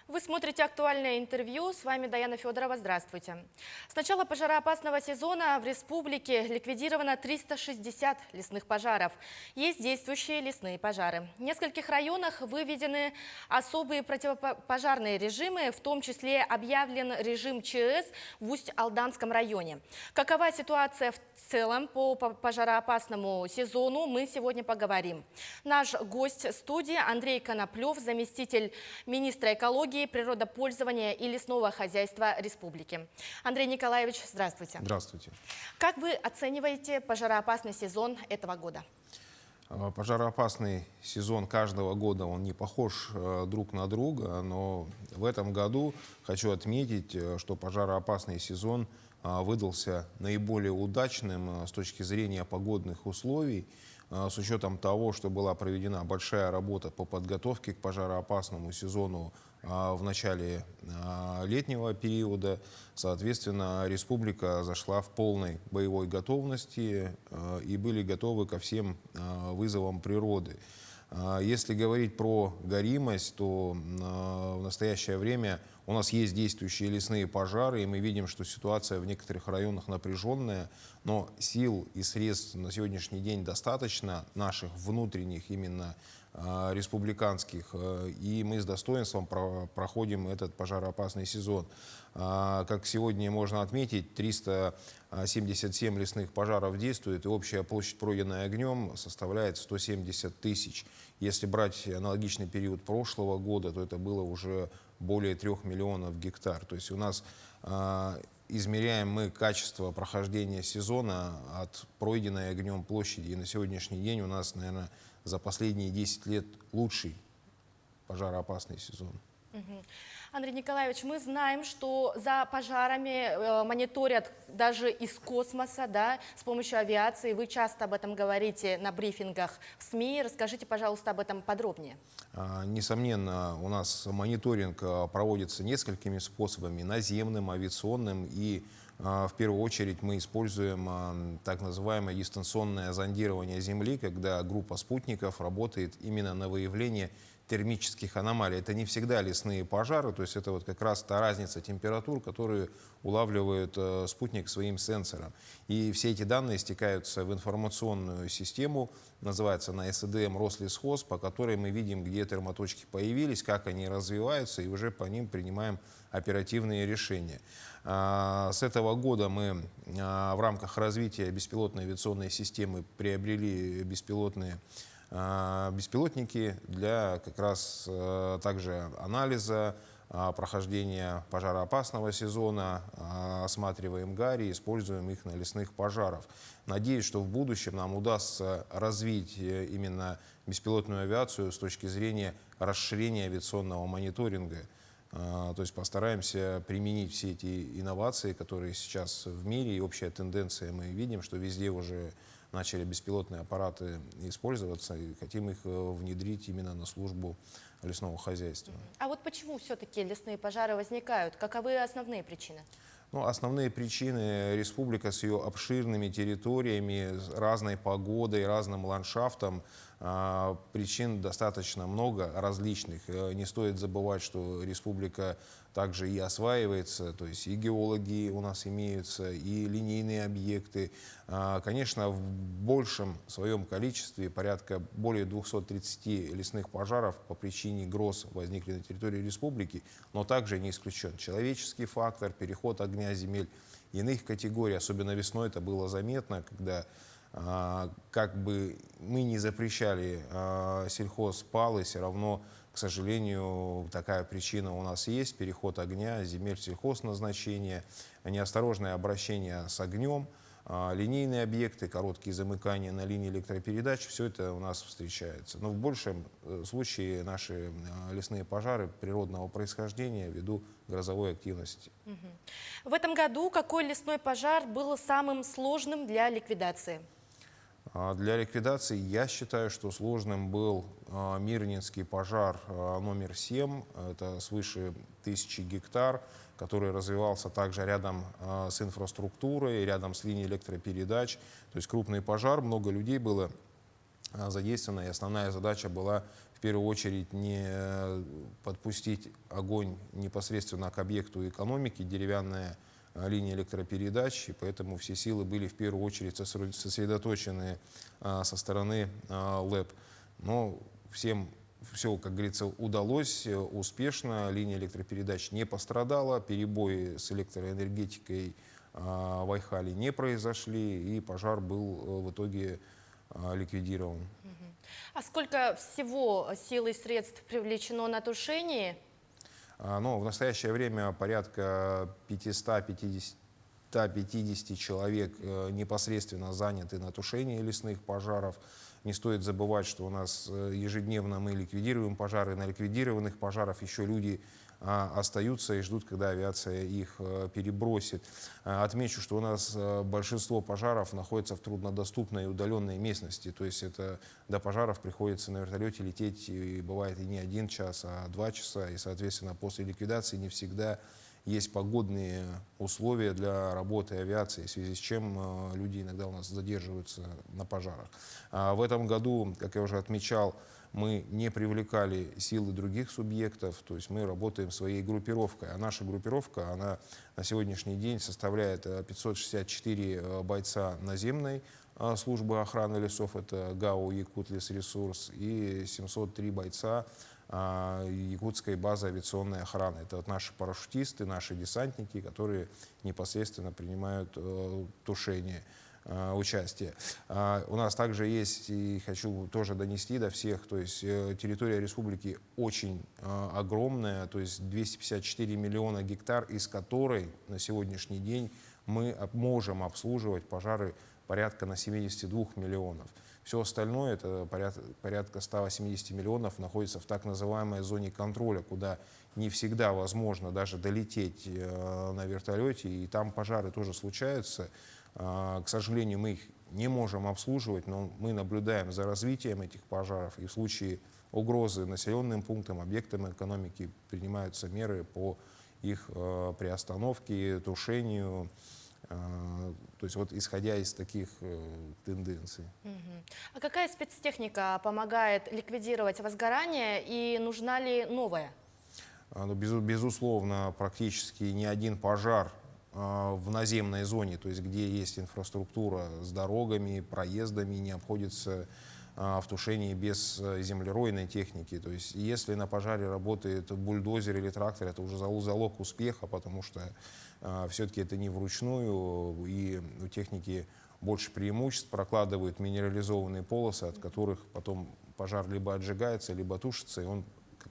Вы смотрите актуальное интервью. С вами Даяна Федорова. Здравствуйте. С начала пожароопасного сезона в республике ликвидировано 360 лесных пожаров. Есть действующие лесные пожары. В нескольких районах выведены особые противопожарные режимы, в том числе объявлен режим ЧС в Усть-Алданском районе. Какова ситуация в целом по пожароопасному сезону, мы сегодня поговорим. Наш гость студии Андрей Коноплев, заместитель министра экологии, природопользования и лесного хозяйства республики. Андрей Николаевич, здравствуйте. Здравствуйте. Как вы оцениваете пожароопасный сезон этого года? Пожароопасный сезон каждого года, он не похож друг на друга, но в этом году хочу отметить, что пожароопасный сезон выдался наиболее удачным с точки зрения погодных условий, с учетом того, что была проведена большая работа по подготовке к пожароопасному сезону в начале летнего периода. Соответственно, республика зашла в полной боевой готовности и были готовы ко всем вызовам природы. Если говорить про горимость, то в настоящее время у нас есть действующие лесные пожары, и мы видим, что ситуация в некоторых районах напряженная, но сил и средств на сегодняшний день достаточно, наших внутренних, именно республиканских, и мы с достоинством проходим этот пожароопасный сезон. Как сегодня можно отметить, 377 лесных пожаров действует, и общая площадь, пройденная огнем, составляет 170 тысяч. Если брать аналогичный период прошлого года, то это было уже более 3 миллионов гектар. То есть у нас измеряем мы качество прохождения сезона от пройденной огнем площади. И на сегодняшний день у нас, наверное, за последние 10 лет лучший пожароопасный сезон. Андрей Николаевич, мы знаем, что за пожарами мониторят даже из космоса, да, с помощью авиации. Вы часто об этом говорите на брифингах в СМИ. Расскажите, пожалуйста, об этом подробнее. Несомненно, у нас мониторинг проводится несколькими способами: наземным, авиационным, и в первую очередь мы используем так называемое дистанционное зондирование Земли, когда группа спутников работает именно на выявление термических аномалий. Это не всегда лесные пожары, то есть это вот как раз та разница температур, которую улавливает спутник своим сенсором. И все эти данные стекаются в информационную систему, называется она СДМ Рослесхоз, по которой мы видим, где термоточки появились, как они развиваются, и уже по ним принимаем оперативные решения. С этого года мы в рамках развития беспилотной авиационной системы приобрели беспилотники для как раз также анализа прохождения пожароопасного сезона, осматриваем гари, используем их на лесных пожарах. Надеюсь, что в будущем нам удастся развить именно беспилотную авиацию с точки зрения расширения авиационного мониторинга. То есть постараемся применить все эти инновации, которые сейчас в мире, и общая тенденция, мы видим, что везде уже начали беспилотные аппараты использоваться, и хотим их внедрить именно на службу лесного хозяйства. А вот почему все-таки лесные пожары возникают? Каковы основные причины? Основные причины: республика с ее обширными территориями, разной погодой, разным ландшафтом. Причин достаточно много различных. Не стоит забывать, что республика также и осваивается, то есть и геологи у нас имеются, и линейные объекты. Конечно, в большем своем количестве, порядка более 230 лесных пожаров по причине гроз возникли на территории республики, но также не исключен человеческий фактор, переход огня земель иных категорий. Особенно весной это было заметно, когда как бы мы не запрещали сельхозпалы, все равно, к сожалению, такая причина у нас есть: переход огня земель сельхозназначения, неосторожное обращение с огнем, линейные объекты, короткие замыкания на линии электропередач — все это у нас встречается. Но в большем случае наши лесные пожары природного происхождения ввиду грозовой активности. В этом году какой лесной пожар был самым сложным для ликвидации? Для ликвидации я считаю, что сложным был Мирнинский пожар номер 7. Это свыше 1000 гектар, который развивался также рядом с инфраструктурой, рядом с линией электропередач. То есть крупный пожар, много людей было задействовано. И основная задача была в первую очередь не подпустить огонь непосредственно к объекту экономики, деревянная линия электропередач, и поэтому все силы были в первую очередь сосредоточены со стороны ЛЭП. Но всем все, как говорится, удалось успешно, линия электропередач не пострадала, перебои с электроэнергетикой в Айхале не произошли, и пожар был в итоге ликвидирован. А сколько всего сил и средств привлечено на тушение? Но в настоящее время порядка 550 человек непосредственно заняты на тушении лесных пожаров. Не стоит забывать, что у нас ежедневно мы ликвидируем пожары. На ликвидированных пожарах еще люди остаются и ждут, когда авиация их перебросит. Отмечу, что у нас большинство пожаров находится в труднодоступной и удаленной местности. То есть это до пожаров приходится на вертолете лететь, и бывает и не 1 час, а 2 часа. И, соответственно, после ликвидации не всегда есть погодные условия для работы авиации, в связи с чем люди иногда у нас задерживаются на пожарах. В этом году, как я уже отмечал, мы не привлекали силы других субъектов, то есть мы работаем своей группировкой. А наша группировка, она на сегодняшний день составляет 564 бойца наземной службы охраны лесов, это ГАУ «Якутлесресурс», и 703 бойца якутской базы авиационной охраны. Это вот наши парашютисты, наши десантники, которые непосредственно принимают тушение. Участие. У нас также есть, и хочу тоже донести до всех, то есть территория республики очень огромная, то есть 254 миллиона гектар, из которой на сегодняшний день мы можем обслуживать пожары порядка на 72 миллионов. Все остальное, это порядка 180 миллионов, находится в так называемой зоне контроля, куда не всегда возможно даже долететь на вертолете, и там пожары тоже случаются. К сожалению, мы их не можем обслуживать, но мы наблюдаем за развитием этих пожаров, и в случае угрозы населенным пунктам, объектам экономики принимаются меры по их приостановке, тушению, то есть вот исходя из таких тенденций. А какая спецтехника помогает ликвидировать возгорание и нужна ли новая? Безусловно, практически ни один пожар в наземной зоне, то есть где есть инфраструктура с дорогами, проездами, не обходится в тушении без землеройной техники. То есть если на пожаре работает бульдозер или трактор, это уже залог успеха, потому что все-таки это не вручную, и у техники больше преимуществ, прокладывают минерализованные полосы, от которых потом пожар либо отжигается, либо тушится, и он,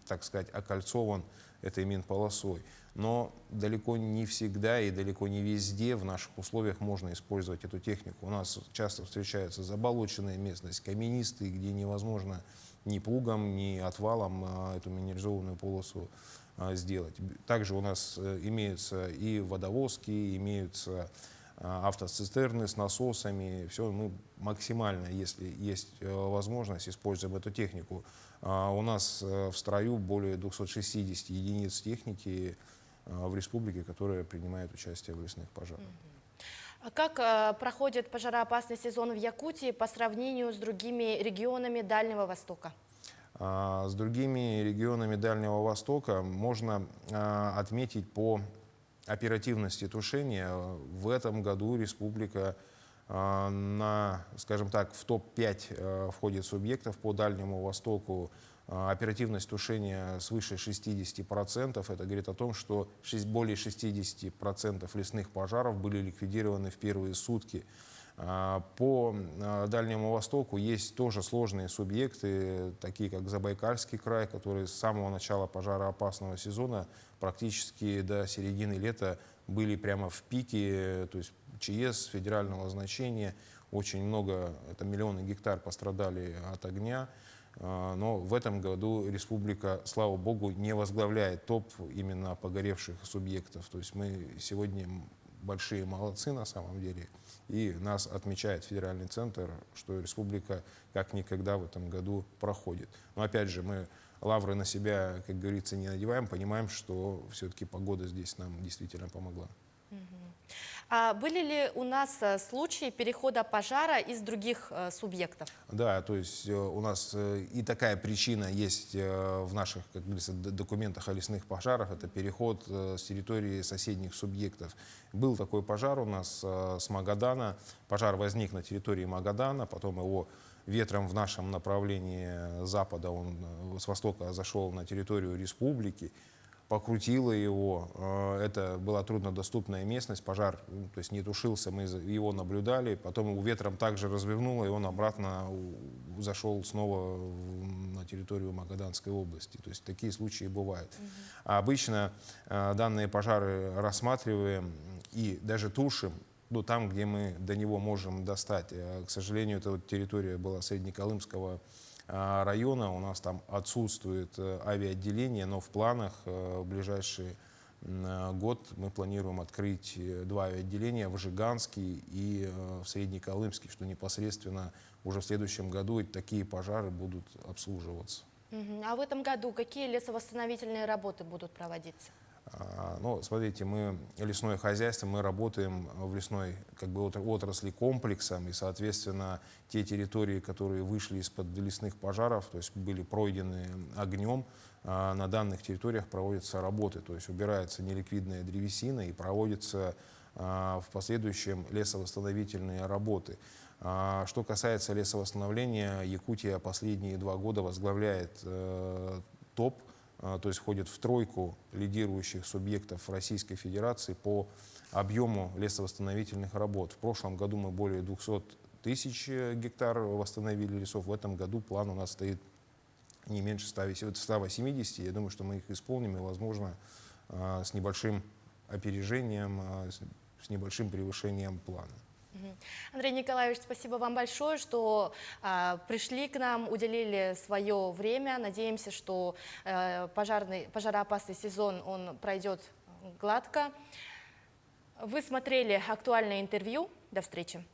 так сказать, окольцован этой минполосой. Но далеко не всегда и далеко не везде в наших условиях можно использовать эту технику. У нас часто встречается заболоченная местность, каменистые, где невозможно ни плугом, ни отвалом эту минерализованную полосу сделать. Также у нас имеются и водовозки, имеются автоцистерны с насосами. Все мы максимально, если есть возможность, используем эту технику. У нас в строю более 260 единиц техники в республике, которые принимают участие в лесных пожарах. А как проходит пожароопасный сезон в Якутии по сравнению с другими регионами Дальнего Востока? С другими регионами Дальнего Востока можно отметить по оперативности тушения. В этом году республика скажем так, в топ-5 входит субъектов по Дальнему Востоку. Оперативность тушения свыше 60%. Это говорит о том, что более 60% лесных пожаров были ликвидированы в первые сутки. По Дальнему Востоку есть тоже сложные субъекты, такие как Забайкальский край, который с самого начала пожароопасного сезона практически до середины лета были прямо в пике, то есть ЧС федерального значения. Очень много, это миллионы гектар пострадали от огня. Но в этом году республика, слава богу, не возглавляет топ именно погоревших субъектов. То есть мы сегодня большие молодцы на самом деле. И нас отмечает федеральный центр, что республика как никогда в этом году проходит. Но опять же, мы лавры на себя, как говорится, не надеваем, понимаем, что все-таки погода здесь нам действительно помогла. А были ли у нас случаи перехода пожара из других субъектов? Да, то есть у нас и такая причина есть в наших, как говорится, документах о лесных пожарах, это переход с территории соседних субъектов. Был такой пожар у нас с Магадана, пожар возник на территории Магадана, потом его ветром в нашем направлении запада, он с востока зашел на территорию республики, покрутило его. Это была труднодоступная местность, пожар, то есть не тушился, мы его наблюдали, потом его ветром также развернуло, и он обратно зашел снова на территорию Магаданской области. То есть такие случаи бывают. А обычно данные пожары рассматриваем и даже тушим, ну, там, где мы до него можем достать. К сожалению, эта вот территория была Среднеколымского района, у нас там отсутствует авиаотделение, но в планах в ближайший год мы планируем открыть 2 авиаотделения в Жиганский и в Среднеколымский, что непосредственно уже в следующем году такие пожары будут обслуживаться. А в этом году какие лесовосстановительные работы будут проводиться? Ну, смотрите, мы лесное хозяйство, мы работаем в лесной как бы отрасли комплексом, и, соответственно, те территории, которые вышли из-под лесных пожаров, то есть были пройдены огнем, на данных территориях проводятся работы, то есть убирается неликвидная древесина и проводятся в последующем лесовосстановительные работы. Что касается лесовосстановления, Якутия последние 2 года возглавляет топ, то есть входит в тройку лидирующих субъектов Российской Федерации по объему лесовосстановительных работ. В прошлом году мы более 200 тысяч гектар восстановили лесов. В этом году план у нас стоит не меньше 180. Я думаю, что мы их исполним, и, возможно, с небольшим опережением, с небольшим превышением плана. Андрей Николаевич, спасибо вам большое, что пришли к нам, уделили свое время. Надеемся, что пожароопасный сезон он пройдет гладко. Вы смотрели актуальное интервью. До встречи.